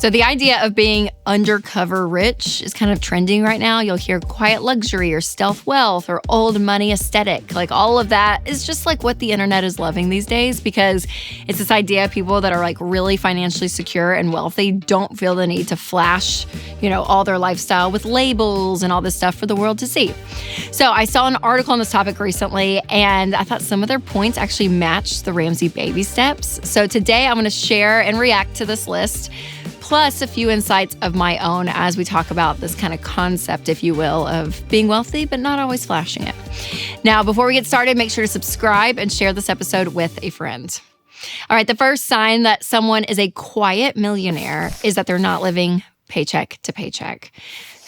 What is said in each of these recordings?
So the idea of being undercover rich is kind of trending right now. You'll hear quiet luxury or stealth wealth or old money aesthetic. Like all of that is just like what the internet is loving these days, because it's this idea of people that are like really financially secure and wealthy don't feel the need to flash, all their lifestyle with labels and all this stuff for the world to see. So I saw an article on this topic recently, and I thought some of their points actually matched the Ramsey baby steps. So today I'm going to share and react to this list, plus a few insights of my own as we talk about this kind of concept, if you will, of being wealthy, but not always flashing it. Now, before we get started, make sure to subscribe and share this episode with a friend. All right, the first sign that someone is a quiet millionaire is that they're not living paycheck to paycheck.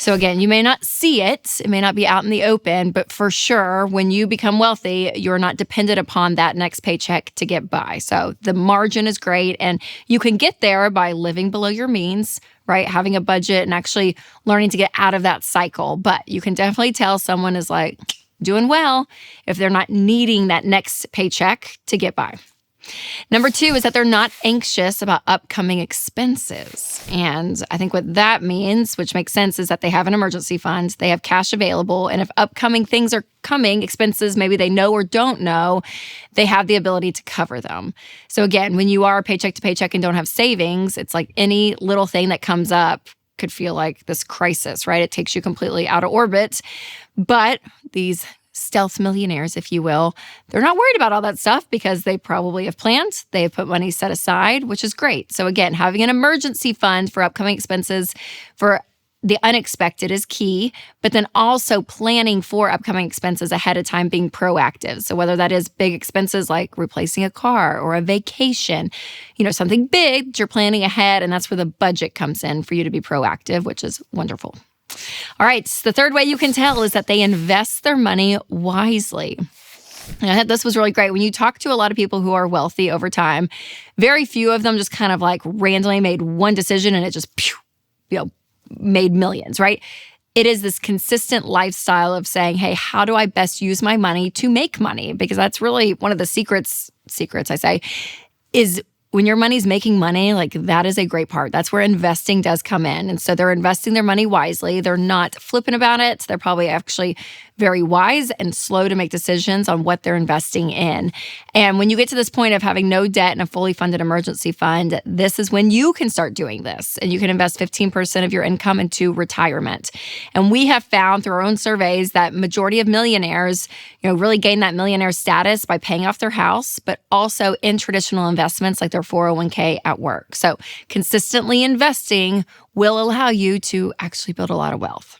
So again, you may not see it. It may not be out in the open, but for sure, when you become wealthy, you're not dependent upon that next paycheck to get by. So the margin is great, and you can get there by living below your means, right? Having a budget and actually learning to get out of that cycle. But you can definitely tell someone is like doing well if they're not needing that next paycheck to get by. Number 2 is that they're not anxious about upcoming expenses. And I think what that means, which makes sense, is that they have an emergency fund, they have cash available, and if upcoming things are coming, expenses maybe they know or don't know, they have the ability to cover them. So again, when you are paycheck to paycheck and don't have savings, it's like any little thing that comes up could feel like this crisis, right? It takes you completely out of orbit. But these stealth millionaires, if you will, they're not worried about all that stuff because they probably have planned. They have put money set aside, which is great. So again, having an emergency fund for upcoming expenses for the unexpected is key, but then also planning for upcoming expenses ahead of time, being proactive. So whether that is big expenses like replacing a car or a vacation, something big that you're planning ahead, and that's where the budget comes in for you to be proactive, which is wonderful. All right, the third way you can tell is that they invest their money wisely. And I thought this was really great. When you talk to a lot of people who are wealthy over time, very few of them just kind of like randomly made one decision and it just made millions, right? It is this consistent lifestyle of saying, hey, how do I best use my money to make money? Because that's really one of the secrets I say, is when your money's making money, like that is a great part. That's where investing does come in. And so they're investing their money wisely. They're not flippant about it. They're probably actually very wise and slow to make decisions on what they're investing in. And when you get to this point of having no debt and a fully funded emergency fund, this is when you can start doing this. And you can invest 15% of your income into retirement. And we have found through our own surveys that majority of millionaires, really gain that millionaire status by paying off their house, but also in traditional investments like their 401k at work. So consistently investing will allow you to actually build a lot of wealth.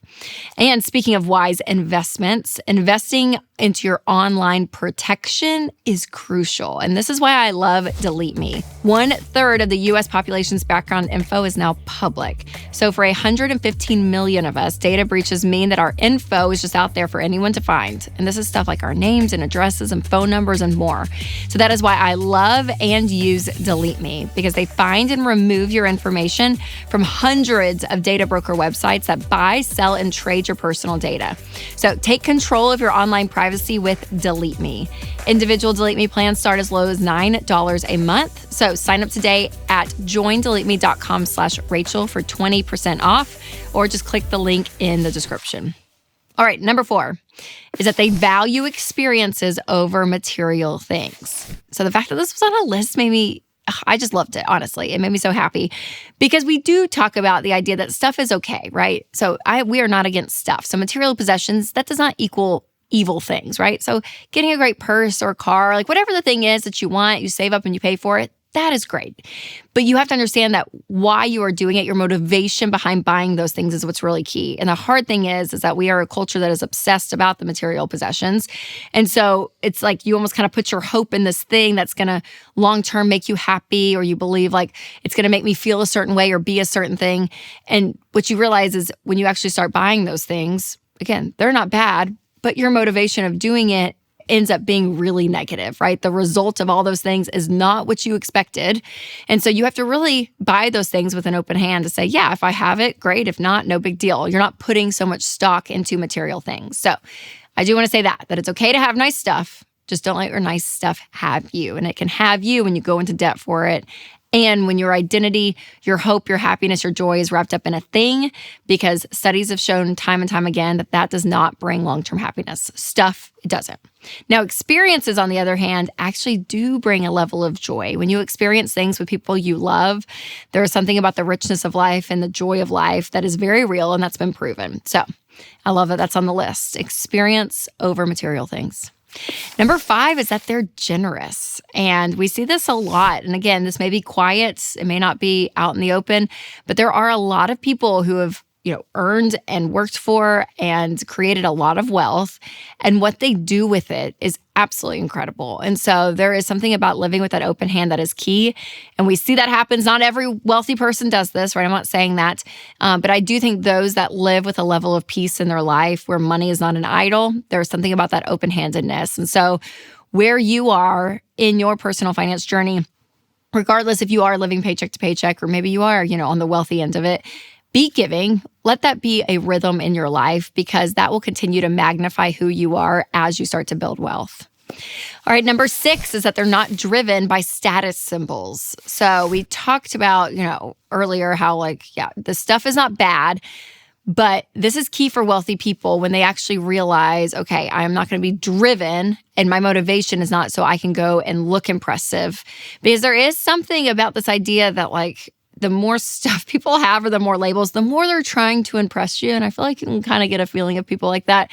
And speaking of wise investments, investing into your online protection is crucial. And this is why I love Delete Me. 1/3 of the US population's background info is now public. So for 115 million of us, data breaches mean that our info is just out there for anyone to find. And this is stuff like our names and addresses and phone numbers and more. So that is why I love and use Delete Me, because they find and remove your information from hundreds of data broker websites that buy, sell, and trade your personal data. So take control of your online privacy with Delete Me. Individual Delete Me plans start as low as $9 a month. So sign up today at joindeleteme.com/Rachel for 20% off, or just click the link in the description. All right, number 4 is that they value experiences over material things. So the fact that this was on a list I just loved it, honestly. It made me so happy because we do talk about the idea that stuff is okay, right? So we are not against stuff. So material possessions, that does not equal evil things, right? So getting a great purse or car, like whatever the thing is that you want, you save up and you pay for it, that is great. But you have to understand that why you are doing it, your motivation behind buying those things is what's really key. And the hard thing is that we are a culture that is obsessed about the material possessions. And so it's like you almost kind of put your hope in this thing that's going to long-term make you happy, or you believe like it's going to make me feel a certain way or be a certain thing. And what you realize is when you actually start buying those things, again, they're not bad, but your motivation of doing it ends up being really negative, right? The result of all those things is not what you expected. And so you have to really buy those things with an open hand to say, yeah, if I have it, great. If not, no big deal. You're not putting so much stock into material things. So I do want to say that it's okay to have nice stuff. Just don't let your nice stuff have you. And it can have you when you go into debt for it. And when your identity, your hope, your happiness, your joy is wrapped up in a thing, because studies have shown time and time again that that does not bring long-term happiness. Stuff, it doesn't. Now, experiences, on the other hand, actually do bring a level of joy. When you experience things with people you love, there is something about the richness of life and the joy of life that is very real, and that's been proven. So I love that that's on the list. Experience over material things. Number 5 is that they're generous. And we see this a lot. And again, this may be quiet. It may not be out in the open, but there are a lot of people who have, earned and worked for and created a lot of wealth. And what they do with it is absolutely incredible. And so there is something about living with that open hand that is key. And we see that happens. Not every wealthy person does this, right? I'm not saying that. But I do think those that live with a level of peace in their life where money is not an idol, there's something about that open-handedness. And so where you are in your personal finance journey, regardless if you are living paycheck to paycheck or maybe you are, on the wealthy end of it, be giving. Let that be a rhythm in your life, because that will continue to magnify who you are as you start to build wealth. All right, number 6 is that they're not driven by status symbols. So we talked about, earlier how the stuff is not bad, but this is key for wealthy people when they actually realize, okay, I'm not going to be driven and my motivation is not so I can go and look impressive. Because there is something about this idea that the more stuff people have or the more labels, the more they're trying to impress you. And I feel like you can kind of get a feeling of people like that.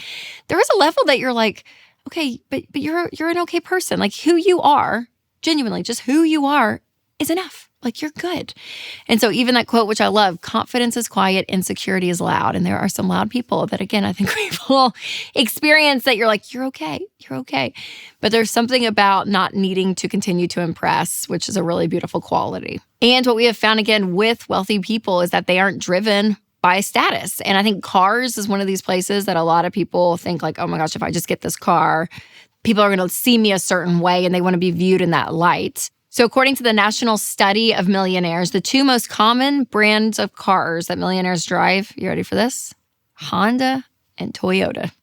There is a level that you're like, okay, but you're an okay person. Who you are, genuinely, just who you are is enough. You're good. And so even that quote, which I love, confidence is quiet, insecurity is loud. And there are some loud people that, again, I think people experience that you're like, you're okay. But there's something about not needing to continue to impress, which is a really beautiful quality. And what we have found, again, with wealthy people is that they aren't driven by status. And I think cars is one of these places that a lot of people think oh my gosh, if I just get this car, people are going to see me a certain way and they want to be viewed in that light. So according to the national study of millionaires, the 2 most common brands of cars that millionaires drive, you ready for this? Honda and Toyota.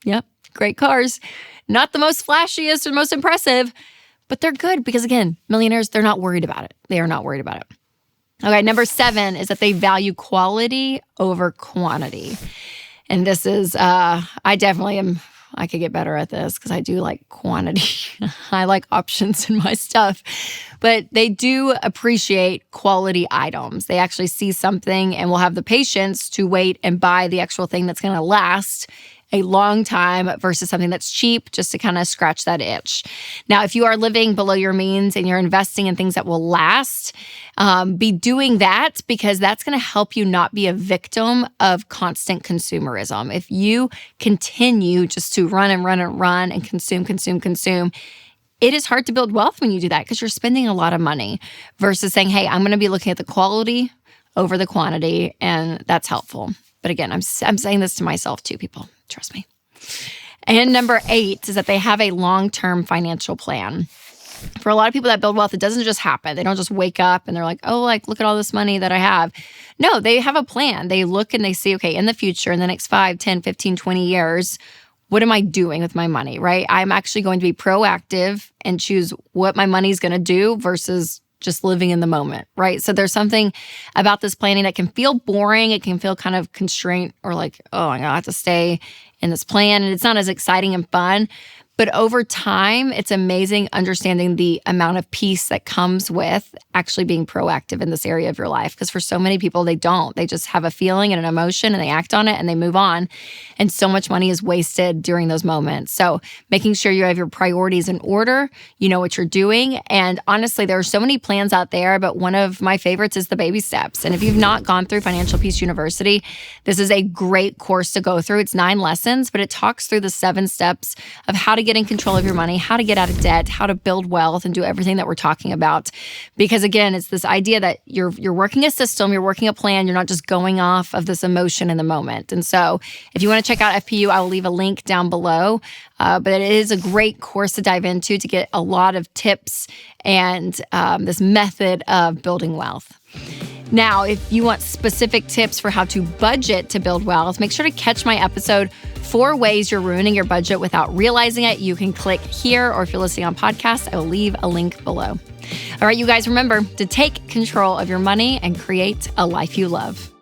Yep, great cars. Not the most flashiest or most impressive, but they're good because, again, millionaires, they're not worried about it. They are not worried about it. Okay, number 7 is that they value quality over quantity. And this is, I definitely am... I could get better at this because I do like quantity. I like options in my stuff. But they do appreciate quality items. They actually see something and will have the patience to wait and buy the actual thing that's going to last a long time versus something that's cheap just to kind of scratch that itch. Now, if you are living below your means and you're investing in things that will last, be doing that because that's going to help you not be a victim of constant consumerism. If you continue just to run and consume, it is hard to build wealth when you do that because you're spending a lot of money versus saying, hey, I'm going to be looking at the quality over the quantity, and that's helpful. But again, I'm saying this to myself too, people. Trust me. And number 8 is that they have a long-term financial plan. For a lot of people that build wealth, it doesn't just happen. They don't just wake up and they're like, oh, look at all this money that I have. No, they have a plan. They look and they see, okay, in the future, in the next 5, 10, 15, 20 years, what am I doing with my money, right? I'm actually going to be proactive and choose what my money's going to do versus just living in the moment, right? So there's something about this planning that can feel boring. It can feel kind of constraint or oh, I have to stay in this plan. And it's not as exciting and fun. But over time, it's amazing understanding the amount of peace that comes with actually being proactive in this area of your life. Because for so many people, they don't. They just have a feeling and an emotion and they act on it and they move on. And so much money is wasted during those moments. So making sure you have your priorities in order, you know what you're doing. And honestly, there are so many plans out there, but one of my favorites is the baby steps. And if you've not gone through Financial Peace University, this is a great course to go through. It's 9 lessons, but it talks through the 7 steps of how to get in control of your money, how to get out of debt, how to build wealth, and do everything that we're talking about. Because again, it's this idea that you're working a system, you're working a plan, you're not just going off of this emotion in the moment. And so if you want to check out FPU, I will leave a link down below. But it is a great course to dive into to get a lot of tips and this method of building wealth. Now, if you want specific tips for how to budget to build wealth, make sure to catch my episode, 4 Ways You're Ruining Your Budget Without Realizing It. You can click here, or if you're listening on podcast, I will leave a link below. All right, you guys, remember to take control of your money and create a life you love.